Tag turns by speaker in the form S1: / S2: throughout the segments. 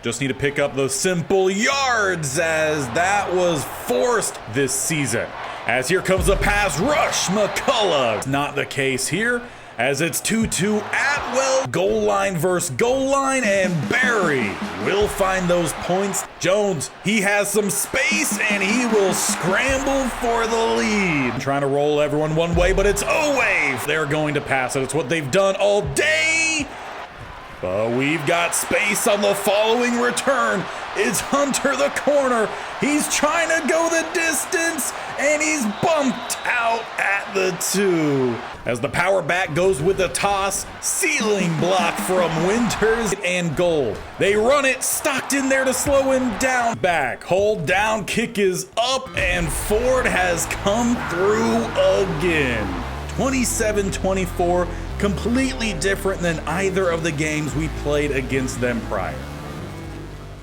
S1: Just need to pick up those simple yards, as that was forced this season. As here comes the pass rush, McCullough. It's not the case here, as it's 2-2 Atwell. Goal line versus goal line, and Barry will find those points. Jones, he has some space, and he will scramble for the lead. Trying to roll everyone one way, but it's away. They're going to pass it. It's what they've done all day. But we've got space on the following return. It's Hunter the corner. He's trying to go the distance, and he's bumped out at the 2. As the power back goes with the toss, ceiling block from Winters and goal. They run it, Stockton there to slow him down. Back, hold down, kick is up, and Ford has come through again. 27-24, completely different than either of the games we played against them prior.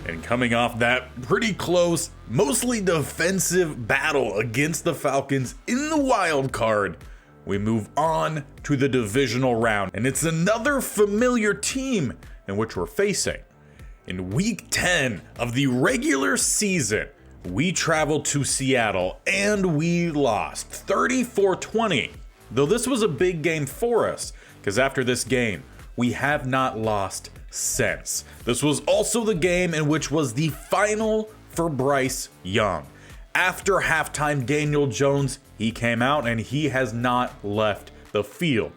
S1: And coming off that pretty close, mostly defensive battle against the Falcons in the wild card, we move on to the divisional round. And it's another familiar team in which we're facing. In week 10 of the regular season, we traveled to Seattle and we lost 34-20. Though this was a big game for us, because after this game, we have not lost since. This was also the game in which was the final for Bryce Young. After halftime, Daniel Jones, he came out and he has not left the field.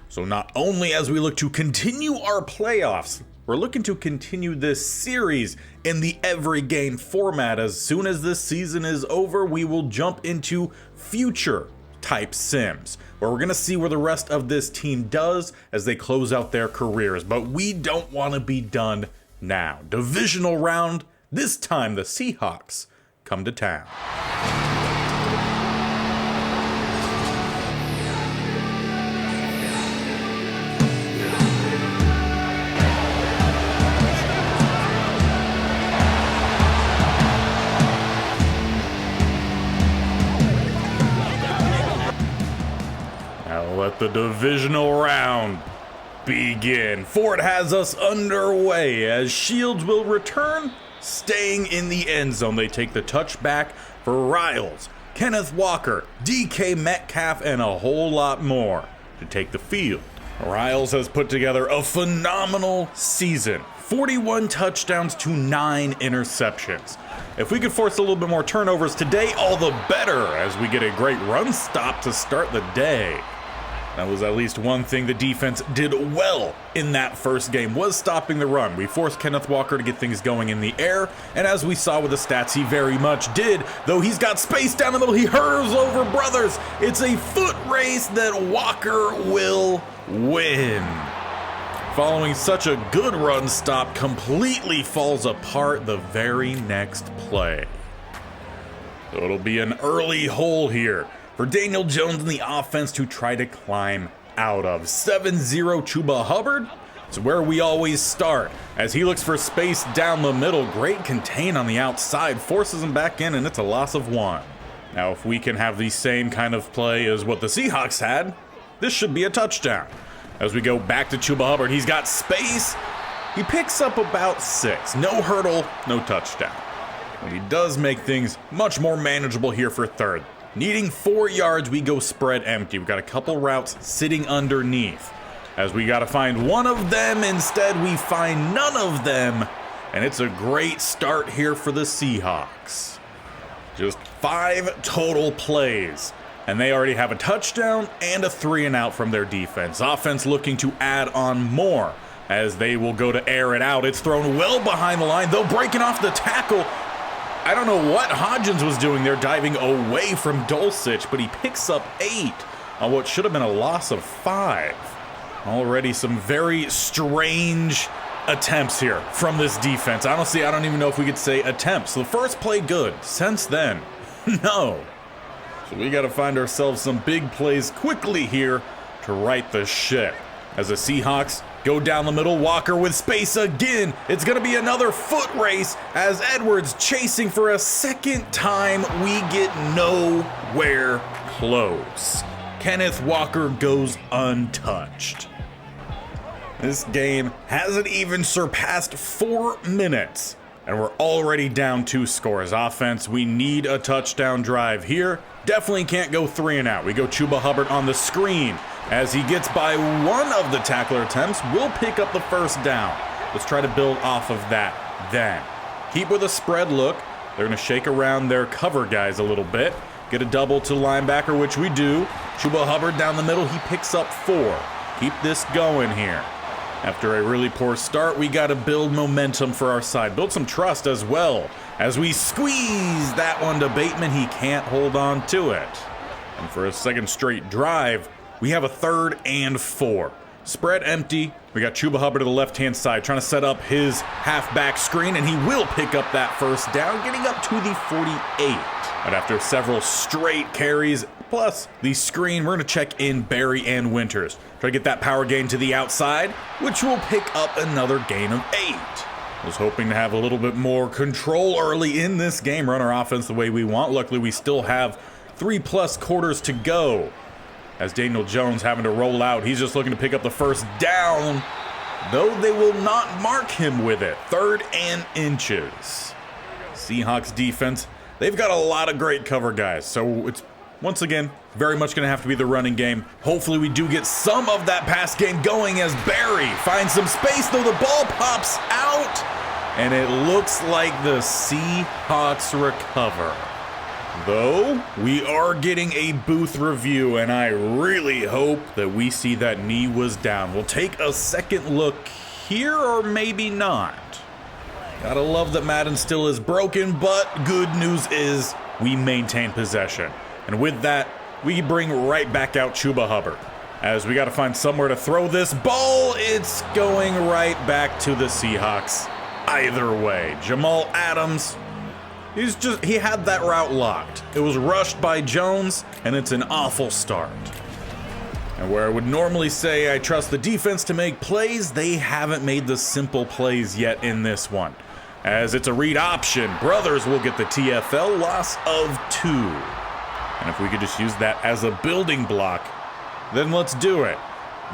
S1: So not only as we look to continue our playoffs, we're looking to continue this series in the every game format. As soon as this season is over, we will jump into future type sims, where we're going to see where the rest of this team does as they close out their careers. But we don't want to be done now. Divisional round, this time the Seahawks come to town. Let the divisional round begin. Ford has us underway as Shields will return, staying in the end zone. They take the touchback for Riles, Kenneth Walker, DK Metcalf, and a whole lot more to take the field. Riles has put together a phenomenal season. 41 touchdowns to 9 interceptions. If we could force a little bit more turnovers today, all the better, as we get a great run stop to start the day. That was at least one thing the defense did well in that first game, was stopping the run. We forced Kenneth Walker to get things going in the air, and as we saw with the stats, he very much did. Though he's got space down the middle, he hurdles over brothers. It's a foot race that Walker will win. Following such a good run stop, completely falls apart the very next play. So it'll be an early hole here for Daniel Jones and the offense to try to climb out of. 7-0 Chuba Hubbard. It's where we always start, as he looks for space down the middle. Great contain on the outside, forces him back in, and it's a loss of 1. Now, if we can have the same kind of play as what the Seahawks had, this should be a touchdown. As we go back to Chuba Hubbard, he's got space. He picks up about 6. No hurdle, no touchdown. But he does make things much more manageable here for third. Needing 4 yards, we go spread empty. We've got a couple routes sitting underneath. As we got to find one of them, instead we find none of them. And it's a great start here for the Seahawks. Just 5 total plays, and they already have a touchdown and a 3-and-out from their defense. Offense looking to add on more, as they will go to air it out. It's thrown well behind the line, though breaking off the tackle. I don't know what Hodgins was doing there, diving away from Dulcich, but he picks up 8 on what should have been a loss of 5. Already some very strange attempts here from this defense. Honestly, I don't even know if we could say attempts. The first play good. Since then, no. So we got to find ourselves some big plays quickly here to right the ship. As the Seahawks go down the middle, Walker with space again. It's going to be another foot race as Edwards chasing for a second time. We get nowhere close. Kenneth Walker goes untouched. This game hasn't even surpassed 4 minutes, and we're already down 2 scores. Offense, we need a touchdown drive here. Definitely can't go 3 and out. We go Chuba Hubbard on the screen. As he gets by one of the tackler attempts, we'll pick up the first down. Let's try to build off of that then. Keep with a spread look. They're going to shake around their cover guys a little bit. Get a double to linebacker, which we do. Chuba Hubbard down the middle. He picks up 4. Keep this going here. After a really poor start, we got to build momentum for our side. Build some trust as well. As we squeeze that one to Bateman, he can't hold on to it. And for a second straight drive, we have a 3rd and 4. Spread empty. We got Chuba Hubbard to the left-hand side trying to set up his halfback screen, and he will pick up that first down, getting up to the 48. But after several straight carries, plus the screen, we're going to check in Barry and Winters. Try to get that power gain to the outside, which will pick up another gain of 8. Was hoping to have a little bit more control early in this game, run our offense the way we want. Luckily, we still have 3+ quarters to go. As Daniel Jones having to roll out, he's just looking to pick up the first down, though they will not mark him with it. 3rd and inches. Seahawks defense, they've got a lot of great cover guys, so it's once again very much going to have to be the running game. Hopefully we do get some of that pass game going as Barry finds some space, though the ball pops out, and it looks like the Seahawks recover. Though, we are getting a booth review, and I really hope that we see that knee was down. We'll take a second look here, or maybe not. Gotta love that Madden still is broken, but good news is we maintain possession. And with that, we bring right back out Chuba Hubbard. As we gotta find somewhere to throw this ball, it's going right back to the Seahawks. Either way, Jamal Adams, he had that route locked. It was rushed by Jones, and it's an awful start. And where I would normally say I trust the defense to make plays, they haven't made the simple plays yet in this one. As it's a read option, Brothers will get the TFL, loss of 2. And if we could just use that as a building block, then let's do it.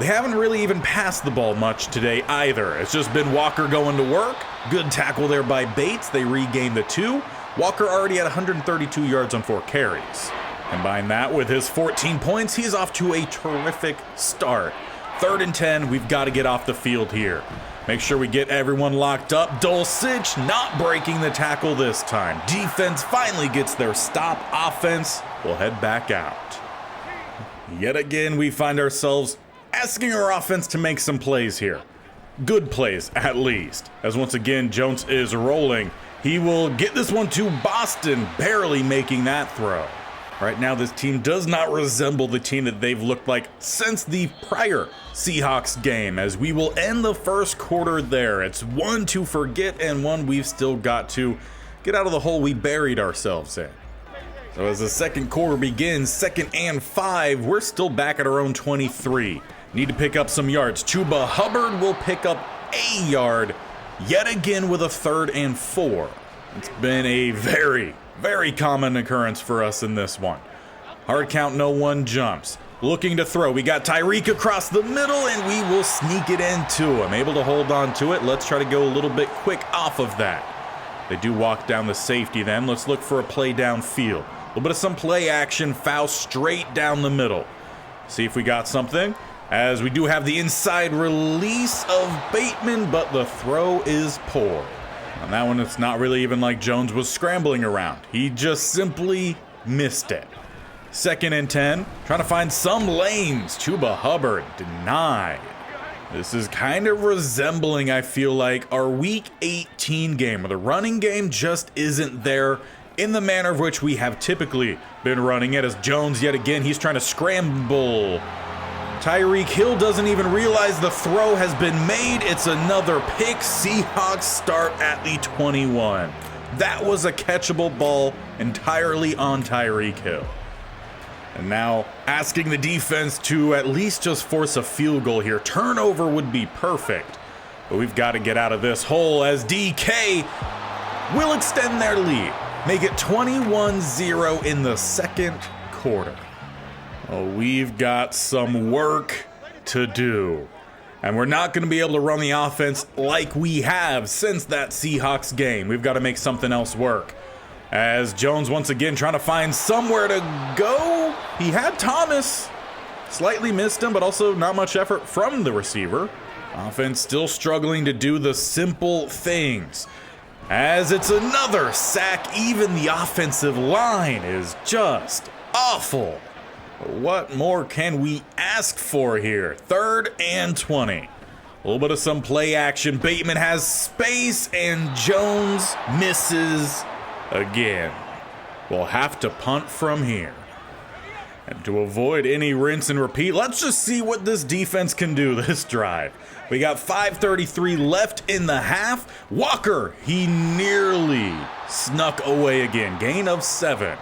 S1: They haven't really even passed the ball much today either. It's just been Walker going to work. Good tackle there by Bates. They regain the 2. Walker already at 132 yards on 4 carries. Combine that with his 14 points, he's off to a terrific start. 3rd and 10, we've got to get off the field here. Make sure we get everyone locked up. Dulcich not breaking the tackle this time. Defense finally gets their stop. Offense will head back out. Yet again, we find ourselves asking our offense to make some plays here. Good plays, at least. As once again, Jones is rolling. He will get this one to Boston, barely making that throw. Right now, this team does not resemble the team that they've looked like since the prior Seahawks game, as we will end the first quarter there. It's one to forget and one we've still got to get out of the hole we buried ourselves in. So as the second quarter begins, 2nd and 5, we're still back at our own 23. Need to pick up some yards. Chuba Hubbard will pick up a yard yet again with a 3rd and 4. It's been a very, very common occurrence for us in this one. Hard count, no one jumps. Looking to throw. We got Tyreek across the middle, and we will sneak it into him. Able to hold on to it. Let's try to go a little bit quick off of that. They do walk down the safety then. Let's look for a play downfield. A little bit of some play action. Foul straight down the middle. See if we got something. As we do have the inside release of Bateman, but the throw is poor. On that one, it's not really even like Jones was scrambling around. He just simply missed it. 2nd and 10, trying to find some lanes. Chuba Hubbard denied. This is kind of resembling, I feel like, our Week 18 game, where the running game just isn't there in the manner of which we have typically been running it. As Jones, yet again, he's trying to scramble. Tyreek Hill doesn't even realize the throw has been made. It's another pick. Seahawks start at the 21. That was a catchable ball entirely on Tyreek Hill. And now asking the defense to at least just force a field goal here. Turnover would be perfect. But we've got to get out of this hole as DK will extend their lead. Make it 21-0 in the second quarter. Oh, we've got some work to do. And we're not going to be able to run the offense like we have since that Seahawks game. We've got to make something else work. As Jones once again trying to find somewhere to go. He had Thomas. Slightly missed him, but also not much effort from the receiver. Offense still struggling to do the simple things. As it's another sack, even the offensive line is just awful. What more can we ask for here? 3rd and 20. A little bit of some play action. Bateman has space and Jones misses again. We'll have to punt from here. And to avoid any rinse and repeat, let's just see what this defense can do this drive. We got 5:33 left in the half. Walker, he nearly snuck away again. Gain of 7.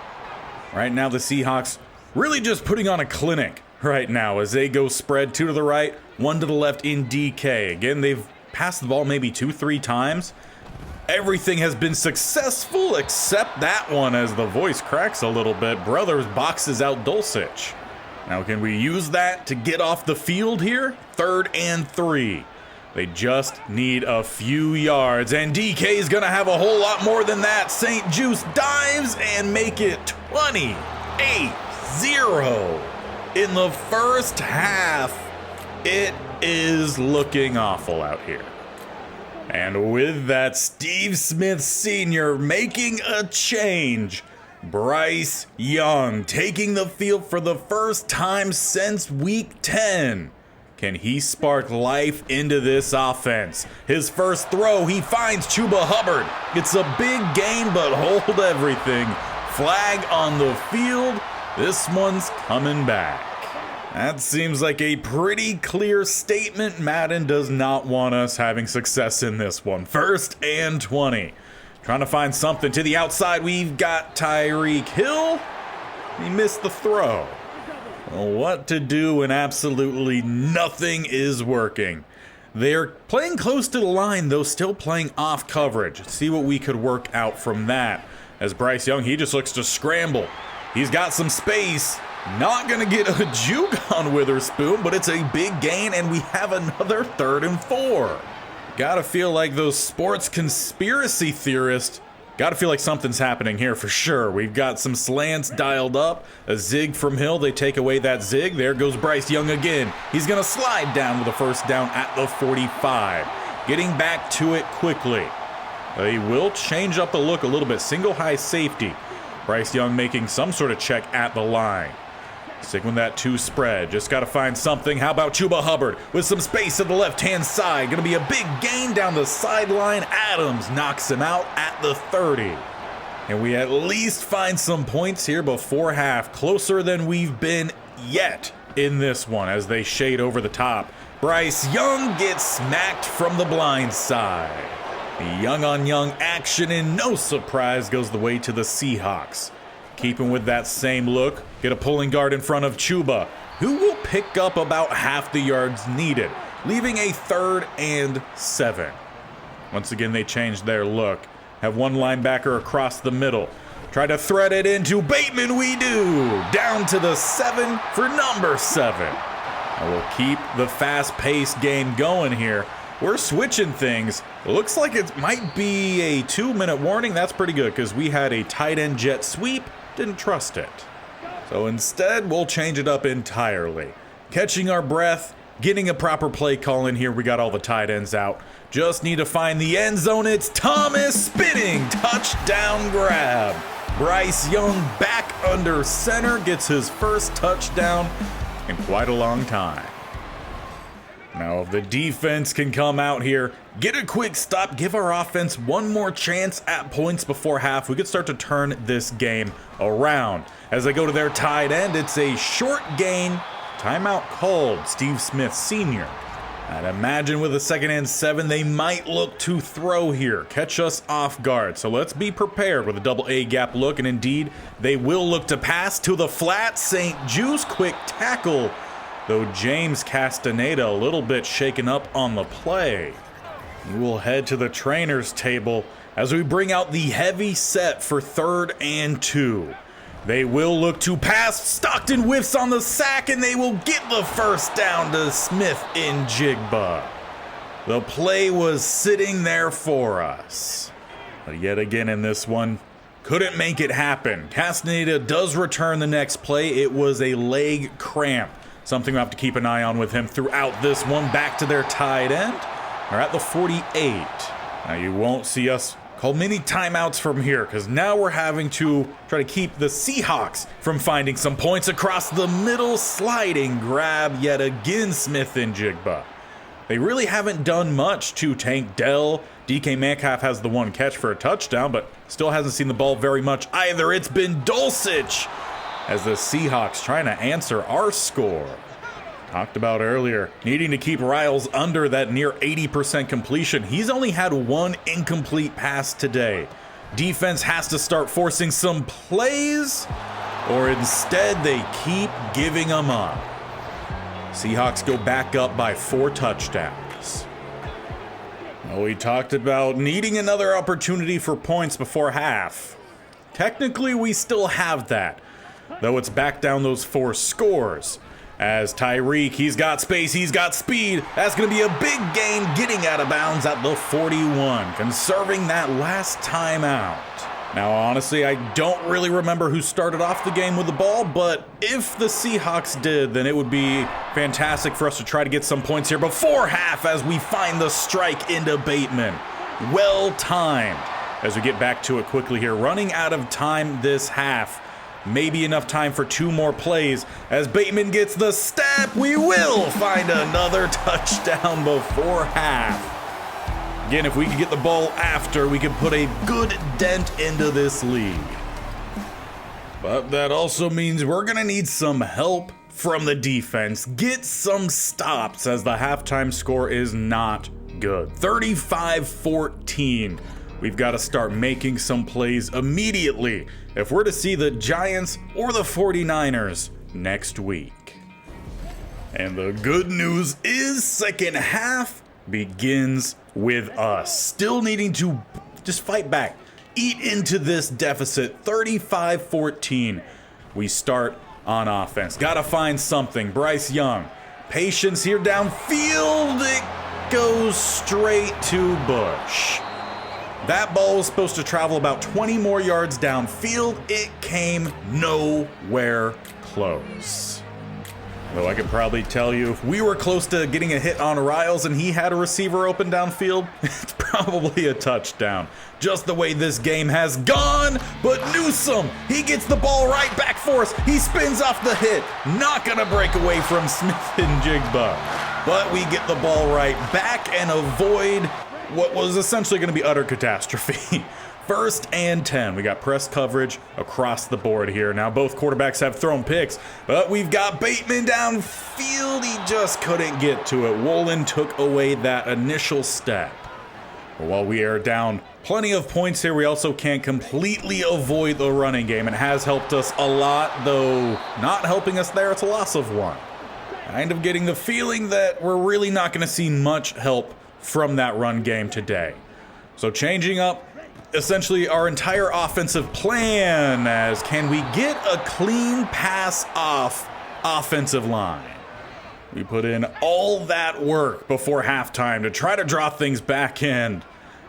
S1: Right now the Seahawks really just putting on a clinic right now as they go spread 2 to the right, 1 to the left in DK. Again, they've passed the ball maybe 2-3 times. Everything has been successful except that one as the voice cracks a little bit. Brothers boxes out Dulcich. Now can we use that to get off the field here? 3rd and 3. They just need a few yards and DK is going to have a whole lot more than that. St. Juice dives and make it 28-0 in the first half. It is looking awful out here. And with that, Steve Smith Sr. making a change. Bryce Young taking the field for the first time since week 10. Can he spark life into this offense? His first throw, he finds Chuba Hubbard. It's a big gain, but hold everything. Flag on the field. This one's coming back. That seems like a pretty clear statement. Madden does not want us having success in this one. 1st and 20. Trying to find something to the outside. We've got Tyreek Hill. He missed the throw. Well, what to do when absolutely nothing is working? They're playing close to the line, though still playing off coverage. Let's see what we could work out from that. As Bryce Young, he just looks to scramble. He's got some space. Not going to get a juke on Witherspoon, but it's a big gain, and we have another 3rd and 4. Gotta feel like those sports conspiracy theorists. Gotta feel like something's happening here for sure. We've got some slants dialed up. A zig from Hill. They take away that zig. There goes Bryce Young again. He's going to slide down with a first down at the 45. Getting back to it quickly. They will change up the look a little bit. Single high safety. Bryce Young making some sort of check at the line. Sticking with that 2 spread. Just got to find something. How about Chuba Hubbard with some space to the left-hand side? Going to be a big gain down the sideline. Adams knocks him out at the 30. And we at least find some points here before half. Closer than we've been yet in this one as they shade over the top. Bryce Young gets smacked from the blind side. The young-on-young action, and no surprise, goes the way to the Seahawks. Keeping with that same look, get a pulling guard in front of Chuba, who will pick up about half the yards needed, leaving a 3rd and 7. Once again, they change their look. Have one linebacker across the middle. Try to thread it into Bateman, we do! Down to the 7 for number 7. And we'll keep the fast-paced game going here. We're switching things. It looks like it might be a 2-minute warning. That's pretty good because we had a tight end jet sweep. Didn't trust it. So instead, we'll change it up entirely. Catching our breath, getting a proper play call in here. We got all the tight ends out. Just need to find the end zone. It's Thomas spinning. Touchdown grab. Bryce Young back under center. Gets his first touchdown in quite a long time. Now, if the defense can come out here, get a quick stop, give our offense one more chance at points before half, we could start to turn this game around. As they go to their tight end, it's a short gain. Timeout called, Steve Smith Sr. I'd imagine with a 2nd and 7, they might look to throw here, catch us off guard. So let's be prepared with a double A gap look, and indeed, they will look to pass to the flat. St. Juice, quick tackle. Though James Castaneda a little bit shaken up on the play. We'll head to the trainer's table as we bring out the heavy set for 3rd and 2. They will look to pass. Stockton whiffs on the sack, and they will get the first down to Smith-Njigba. The play was sitting there for us. But yet again in this one, couldn't make it happen. Castaneda does return the next play. It was a leg cramp. Something we'll have to keep an eye on with him throughout this one. Back to their tight end. They're at the 48. Now you won't see us call many timeouts from here because now we're having to try to keep the Seahawks from finding some points across the middle. Sliding grab yet again, Smith-Njigba. They really haven't done much to Tank Dell. DK Metcalf has the one catch for a touchdown, but still hasn't seen the ball very much either. It's been Dulcich as the Seahawks trying to answer our score. Talked about earlier, needing to keep Riles under that near 80% completion. He's only had one incomplete pass today. Defense has to start forcing some plays, or instead they keep giving them up. Seahawks go back up by 4 touchdowns. Well, we talked about needing another opportunity for points before half. Technically, we still have that, though it's back down those 4 scores. As Tyreek, he's got space, he's got speed. That's going to be a big gain, getting out of bounds at the 41, conserving that last timeout. Now, honestly, I don't really remember who started off the game with the ball, but if the Seahawks did, then it would be fantastic for us to try to get some points here before half as we find the strike into Bateman. Well timed. As we get back to it quickly here, running out of time this half. Maybe enough time for 2 more plays. As Bateman gets the step, we will find another touchdown before half. Again, if we could get the ball after, we could put a good dent into this lead. But that also means we're going to need some help from the defense. Get some stops as the halftime score is not good. 35-14. We've got to start making some plays immediately if we're to see the Giants or the 49ers next week. And the good news is second half begins with us. Still needing to just fight back, eat into this deficit. 35-14. We start on offense. Gotta find something. Bryce Young. Patience here downfield. It goes straight to Bush. That ball was supposed to travel about 20 more yards downfield. It came nowhere close. Though I could probably tell you if we were close to getting a hit on Riles and he had a receiver open downfield, it's probably a touchdown. Just the way this game has gone. But Newsome, he gets the ball right back for us. He spins off the hit. Not gonna break away from Smith-Njigba. But we get the ball right back and avoid what was essentially going to be utter catastrophe. 1st and 10. We got press coverage across the board here. Now both quarterbacks have thrown picks, but we've got Bateman downfield. He just couldn't get to it. Woolen took away that initial step. But while we are down plenty of points here, we also can't completely avoid the running game. It has helped us a lot, though not helping us there. It's a loss of 1. Kind of getting the feeling that we're really not going to see much help from that run game today. So changing up essentially our entire offensive plan as can we get a clean pass off offensive line? We put in all that work before halftime to try to draw things back in.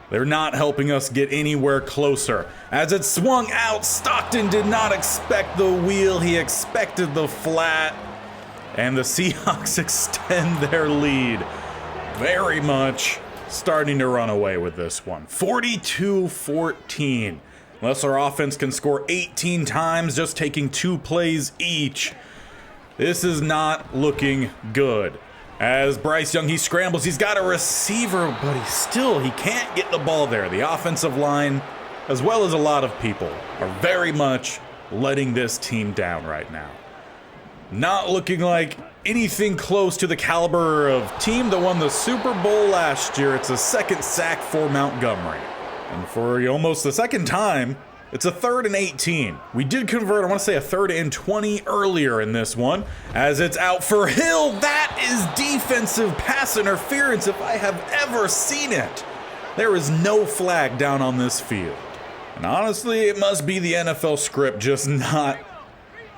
S1: They're not helping us get anywhere closer. As it swung out, Stockton did not expect the wheel. He expected the flat. And the Seahawks extend their lead. Very much starting to run away with this one. 42-14. Unless our offense can score 18 times, just taking 2 plays each. This is not looking good. As Bryce Young, he scrambles. He's got a receiver, but he can't get the ball there. The offensive line, as well as a lot of people, are very much letting this team down right now. Not looking like anything close to the caliber of team that won the Super Bowl last year. It's a 2nd sack for Montgomery. And for almost the 2nd time, it's a 3rd and 18. We did convert, I want to say, a 3rd and 20 earlier in this one. As it's out for Hill. That is defensive pass interference if I have ever seen it. There is no flag down on this field. And honestly, it must be the NFL script just not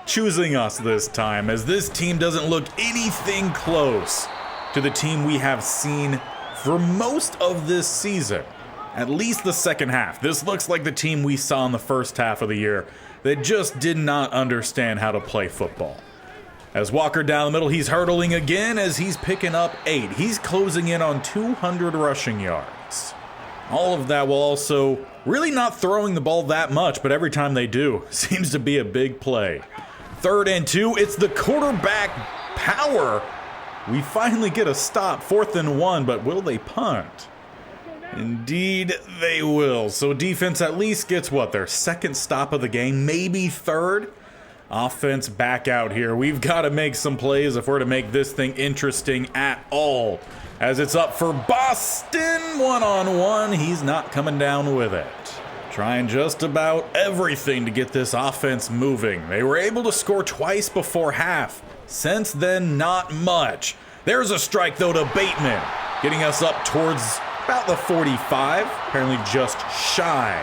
S1: choosing us this time, as this team doesn't look anything close to the team we have seen for most of this season. At least the second half. This looks like the team we saw in the first half of the year that just did not understand how to play football. As Walker down the middle, he's hurdling again as he's picking up 8. He's closing in on 200 rushing yards. All of that while also really not throwing the ball that much, but every time they do, seems to be a big play. 3rd and 2, it's the quarterback power. We finally get a stop, 4th and 1, but will they punt? Indeed, they will. So defense at least gets what, their 2nd stop of the game, maybe 3rd? Offense back out here. We've got to make some plays if we're to make this thing interesting at all. As it's up for Boston, one-on-one. He's not coming down with it. Trying just about everything to get this offense moving. They were able to score twice before half. Since then, not much. There's a strike, though, to Bateman, getting us up towards about the 45, apparently just shy.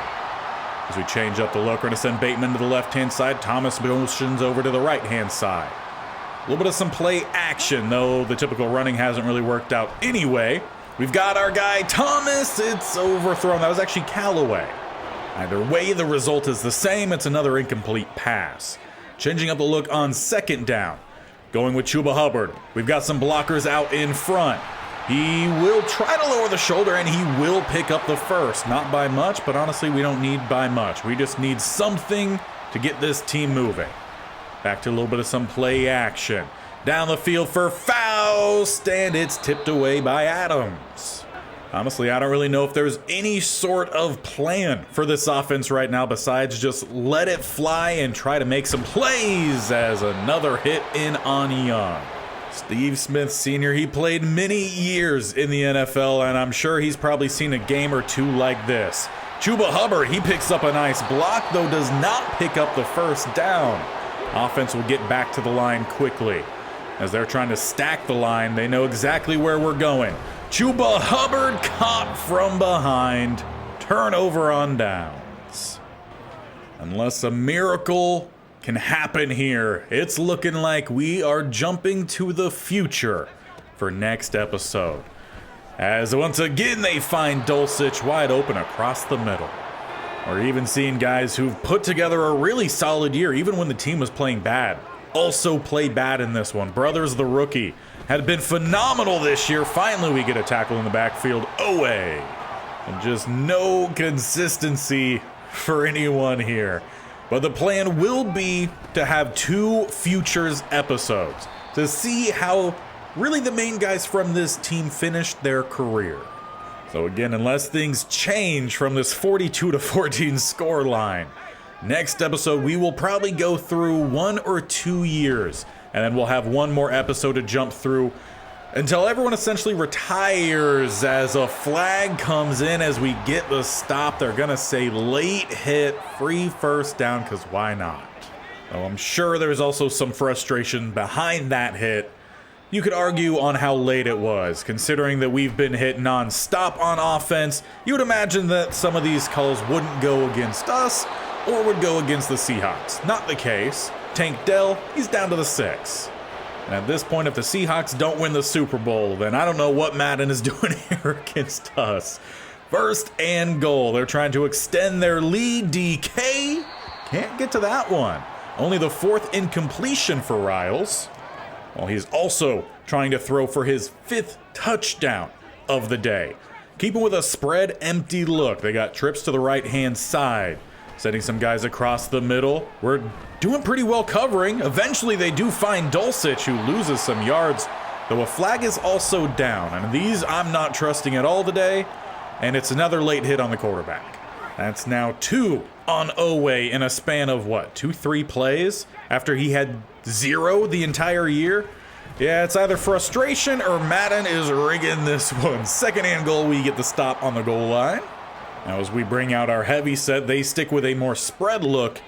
S1: As we change up the look, we're going to send Bateman to the left-hand side. Thomas motions over to the right-hand side. A little bit of some play action, though the typical running hasn't really worked out anyway. We've got our guy Thomas. It's overthrown. That was actually Callaway. Either way, the result is the same. It's another incomplete pass. Changing up the look on 2nd down. Going with Chuba Hubbard. We've got some blockers out in front. He will try to lower the shoulder, and he will pick up the 1st. Not by much, but honestly, we don't need by much. We just need something to get this team moving. Back to a little bit of some play action. Down the field for Faust, and it's tipped away by Adams. Honestly, I don't really know if there's any sort of plan for this offense right now besides just let it fly and try to make some plays, as another hit in on Young. Steve Smith Sr., he played many years in the NFL, and I'm sure he's probably seen a game or two like this. Chuba Hubbard, he picks up a nice block, though does not pick up the 1st down. Offense will get back to the line quickly. As they're trying to stack the line, they know exactly where we're going. Chuba Hubbard caught from behind. Turnover on downs. Unless a miracle can happen here, it's looking like we are jumping to the future for next episode. As once again they find Dulcich wide open across the middle. We're even seeing guys who've put together a really solid year, even when the team was playing bad. Also play bad in this one. Brothers the rookie had been phenomenal this year. Finally we get a tackle in the backfield. Away. And just no consistency for anyone here. But the plan will be to have 2 futures episodes to see how really the main guys from this team finished their career. So again, unless things change from this 42-14 score line, next episode we will probably go through 1 or 2 years, and then we'll have one more episode to jump through until everyone essentially retires. As a flag comes in as we get the stop. They're gonna say late hit, free 1st down, because why not? Though I'm sure there's also some frustration behind that hit. You could argue on how late it was, considering that we've been hit non-stop on offense. You would imagine that some of these calls wouldn't go against us or would go against the Seahawks. Not the case. Tank Dell, he's down to the 6. And at this point, if the Seahawks don't win the Super Bowl, then I don't know what Madden is doing here against us. 1st and goal. They're trying to extend their lead. DK can't get to that one. Only the 4th incompletion for Riles. While he's also trying to throw for his 5th touchdown of the day. Keeping with a spread empty look. They got trips to the right-hand side. Sending some guys across the middle. We're doing pretty well covering. Eventually they do find Dulcich, who loses some yards, though a flag is also down. And these I'm not trusting at all today. And it's another late hit on the quarterback. That's now 2 on Oweh in a span of what, 2-3 plays after he had 0 the entire year? Yeah, it's either frustration or Madden is rigging this one. 2nd and goal, we get the stop on the goal line. Now as we bring out our heavy set, they stick with a more spread look.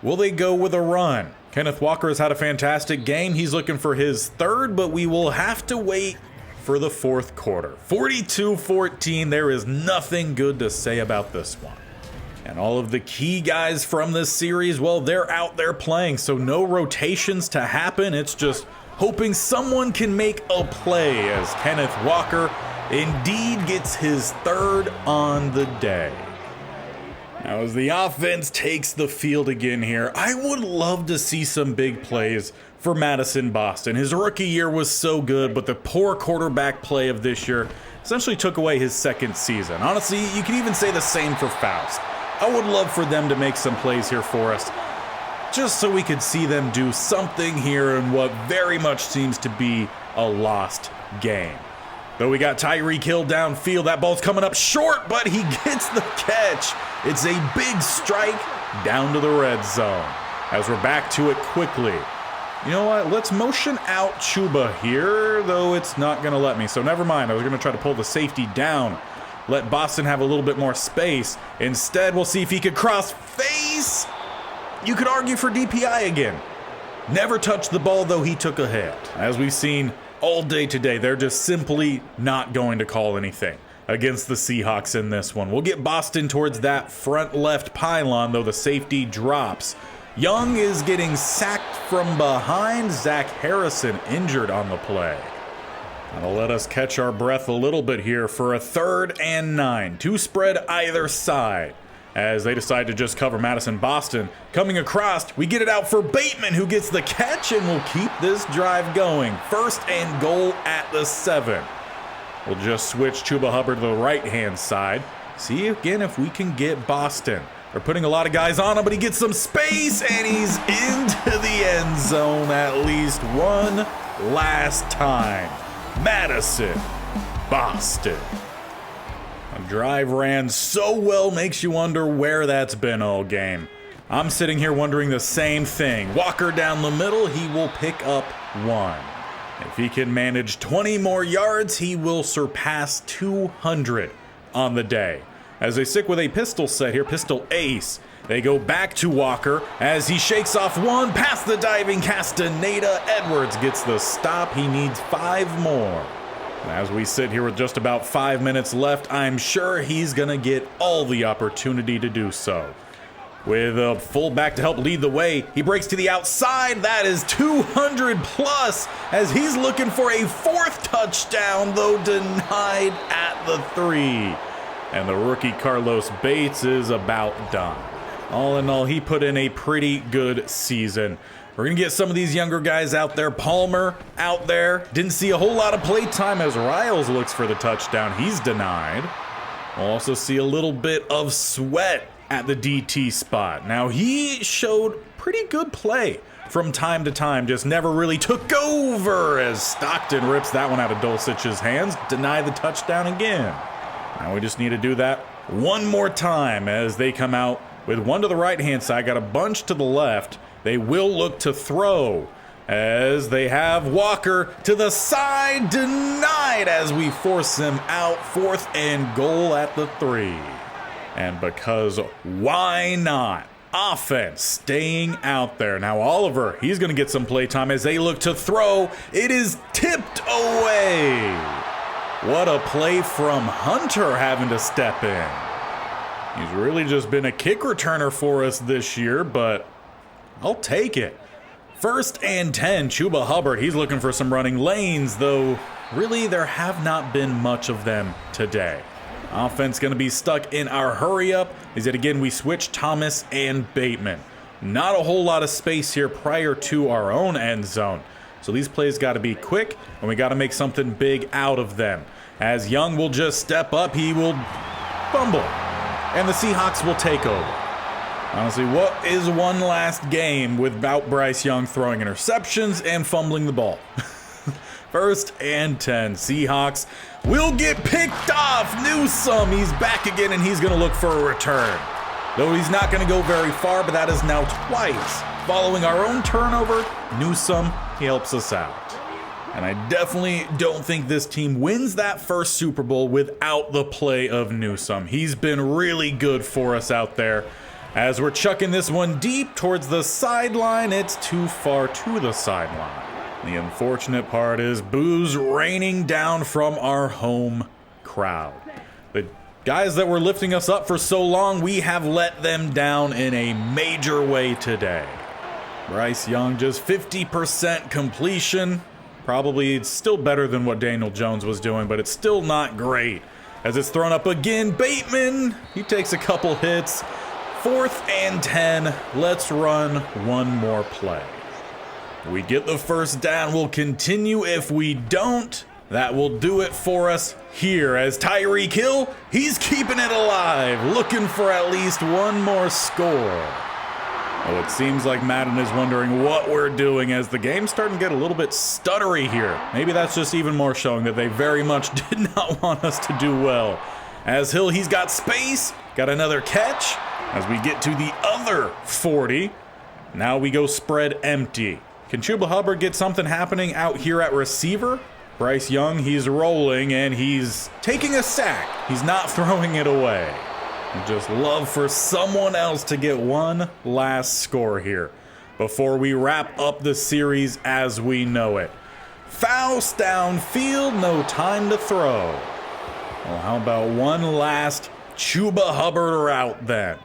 S1: Will they go with a run? Kenneth Walker has had a fantastic game. He's looking for his 3rd, but we will have to wait for the 4th quarter. 42-14, there is nothing good to say about this one. And all of the key guys from this series, well, they're out there playing, so no rotations to happen. It's just hoping someone can make a play as Kenneth Walker indeed gets his third on the day. Now, as the offense takes the field again here, I would love to see some big plays for Madison Boston. His rookie year was so good, but the poor quarterback play of this year essentially took away his second season. Honestly, you could even say the same for Faust. I would love for them to make some plays here for us, just so we could see them do something here in what very much seems to be a lost game. Though we got Tyreek Hill downfield, that ball's coming up short, but he gets the catch. It's a big strike down to the red zone. As we're back to it quickly. You know what? Let's motion out Chuba here, though it's not going to let me. So never mind. I was going to try to pull the safety down. Let Boston have a little bit more space. Instead, we'll see if he could cross face. You could argue for DPI again. Never touched the ball, though he took a hit. As we've seen all day today, they're just simply not going to call anything against the Seahawks in this one. We'll get Boston towards that front left pylon, though the safety drops. Young is getting sacked from behind. Zach Harrison injured on the play. That'll let us catch our breath a little bit here for a 3rd and 9. 2 spread either side as they decide to just cover Madison Boston. Coming across, we get it out for Bateman, who gets the catch and will keep this drive going. 1st and goal at the 7. We'll just switch Chuba Hubbard to the right-hand side. See again if we can get Boston. They're putting a lot of guys on him, but he gets some space, and he's into the end zone at least one last time. Madison Boston. A drive ran so well makes you wonder where that's been all game. I'm sitting here wondering the same thing. Walker down the middle, he will pick up 1. If he can manage 20 more yards, he will surpass 200 on the day. As they stick with a pistol set here, pistol ace, they go back to Walker as he shakes off 1 past the diving Castaneda. Edwards gets the stop. He needs 5 more. And as we sit here with just about 5 minutes left, I'm sure he's going to get all the opportunity to do so. With a fullback to help lead the way, he breaks to the outside. That is 200 plus as he's looking for a 4th touchdown, though denied at the 3. And the rookie Carlos Bates is about done. All in all, he put in a pretty good season. We're going to get some of these younger guys out there. Palmer out there. Didn't see a whole lot of play time as Riles looks for the touchdown. He's denied. We'll also see a little bit of Sweat at the DT spot. Now, he showed pretty good play from time to time, just never really took over as Stockton rips that one out of Dulcich's hands. Deny the touchdown again. Now we just need to do that one more time as they come out with 1 to the right-hand side, got a bunch to the left. They will look to throw as they have Walker to the side, denied as we force him out. 4th and goal at the 3. And because why not? Offense staying out there. Now Oliver, he's going to get some play time as they look to throw. It is tipped away. What a play from Hunter having to step in. He's really just been a kick returner for us this year, but I'll take it. 1st and 10, Chuba Hubbard. He's looking for some running lanes, though really there have not been much of them today. Offense going to be stuck in our hurry up. Is it again we switch Thomas and Bateman. Not a whole lot of space here prior to our own end zone. So these plays got to be quick, and we got to make something big out of them. As Young will just step up, he will fumble, and the Seahawks will take over. Honestly, what is one last game without Bryce Young throwing interceptions and fumbling the ball? 1st and 10. Seahawks will get picked off. Newsome, he's back again, and he's going to look for a return. Though he's not going to go very far, but that is now twice. Following our own turnover, Newsome, he helps us out. And I definitely don't think this team wins that first Super Bowl without the play of Newsome. He's been really good for us out there. As we're chucking this one deep towards the sideline, it's too far to the sideline. The unfortunate part is boos raining down from our home crowd. The Guys that were lifting us up for so long, we have let them down in a major way today. Bryce Young, just 50% completion. Probably still better than what Daniel Jones was doing, but it's still not great. As it's thrown up again, Bateman, he takes a couple hits. 4th and 10, let's run one more play. We get the first down, we'll continue. If we don't, that will do it for us here as Tyreek Hill, he's keeping it alive, looking for at least one more score. Well, it seems like Madden is wondering what we're doing as the game's starting to get a little bit stuttery here. Maybe that's just even more showing that they very much did not want us to do well. As Hill, he's got space, got another catch. As we get to the other 40, now we go spread empty. Can Chuba Hubbard get something happening out here at receiver? Bryce Young, he's rolling and he's taking a sack. He's not throwing it away. Just love for someone else to get one last score here before we wrap up the series as we know it. Faust downfield, no time to throw. Well, how about one last Chuba Hubbard route then?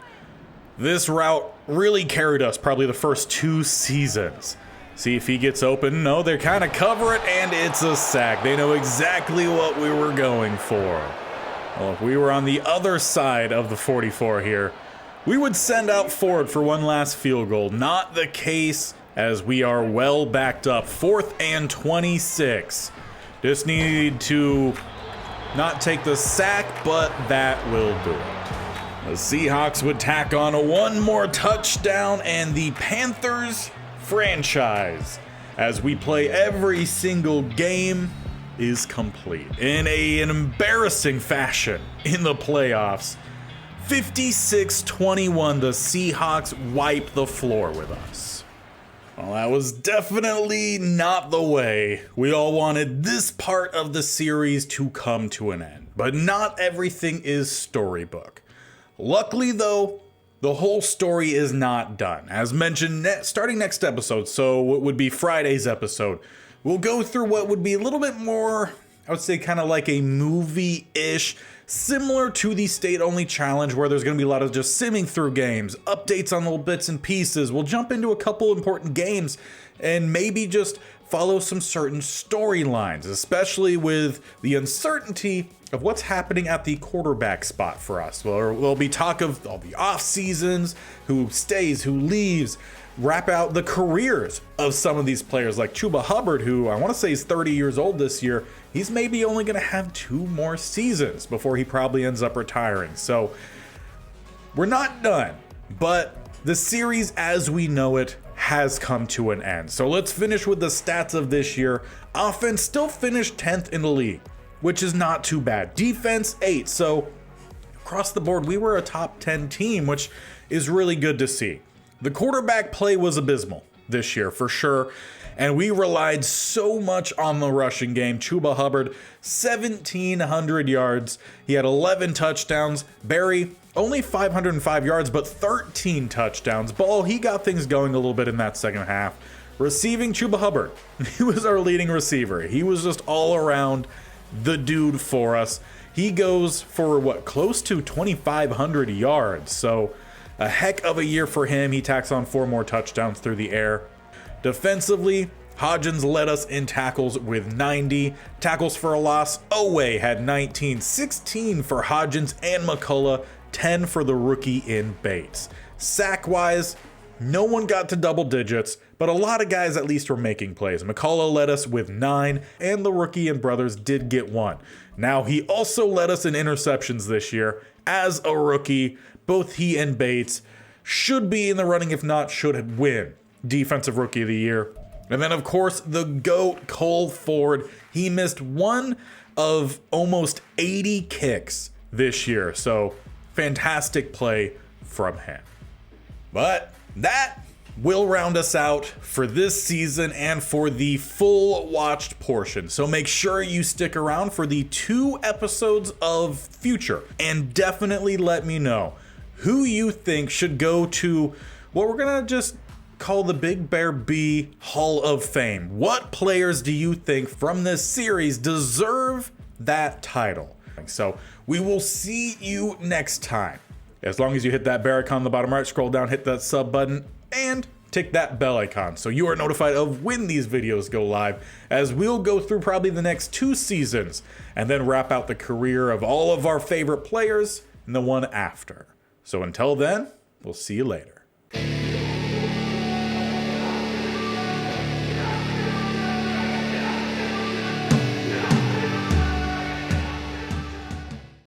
S1: This route really carried us probably the first 2 seasons. See if he gets open. No, they kind of cover it, and it's a sack. They know exactly what we were going for. Well, if we were on the other side of the 44 here, we would send out Ford for one last field goal. Not the case, as we are well backed up. 4th and 26. Just need to not take the sack, but that will do it. The Seahawks would tack on one more touchdown, and the Panthers Franchise, as we play every single game, is complete in an embarrassing fashion in the playoffs. 56-21, the Seahawks wipe the floor with us. Well, that was definitely not the way we all wanted this part of the series to come to an end, but not everything is storybook. Luckily though, the whole story is not done. As mentioned, starting next episode, so it would be Friday's episode, we'll go through what would be a little bit more, I would say kind of like a movie-ish, similar to the state-only challenge where there's going to be a lot of just simming through games, updates on little bits and pieces. We'll jump into a couple important games and maybe just follow some certain storylines, especially with the uncertainty of what's happening at the quarterback spot for us. There'll be talk of all the off seasons, who stays, who leaves, wrap out the careers of some of these players like Chuba Hubbard, who I want to say is 30 years old this year. He's maybe only going to have 2 more seasons before he probably ends up retiring. So we're not done, but the series as we know it has come to an end. So let's finish with the stats of this year. Offense still finished 10th in the league, which is not too bad. Defense 8. So across the board, we were a top 10 team, which is really good to see. The quarterback play was abysmal this year for sure, and we relied so much on the rushing game. Chuba Hubbard, 1,700 yards. He had 11 touchdowns. Barry, only 505 yards, but 13 touchdowns. Ball, he got things going a little bit in that second half. Receiving, Chuba Hubbard, he was our leading receiver. He was just all around the dude for us. He goes for close to 2,500 yards. So a heck of a year for him. He tacks on 4 more touchdowns through the air. Defensively, Hodgins led us in tackles with 90. Tackles for a loss, Oweh had 19. 16 for Hodgins and McCullough, 10 for the rookie in Bates. Sack-wise, no one got to double digits, but a lot of guys at least were making plays. McCullough led us with 9, and the rookie and brothers did get 1. Now, he also led us in interceptions this year as a rookie. Both he and Bates should be in the running, if not should win Defensive Rookie of the Year. And then, of course, the GOAT, Cole Ford. He missed one of almost 80 kicks this year. So, fantastic play from him. But that will round us out for this season and for the full watched portion. So make sure you stick around for the 2 episodes of future, and definitely let me know who you think should go to what we're gonna just call the Big Bear B Hall of Fame. What players do you think from this series deserve that title? something. So we will see you next time. As long as you hit that bear icon on the bottom right, scroll down, hit that sub button, and tick that bell icon so you are notified of when these videos go live, as we'll go through probably the next 2 seasons and then wrap out the career of all of our favorite players in the one after. So until then, we'll see you later.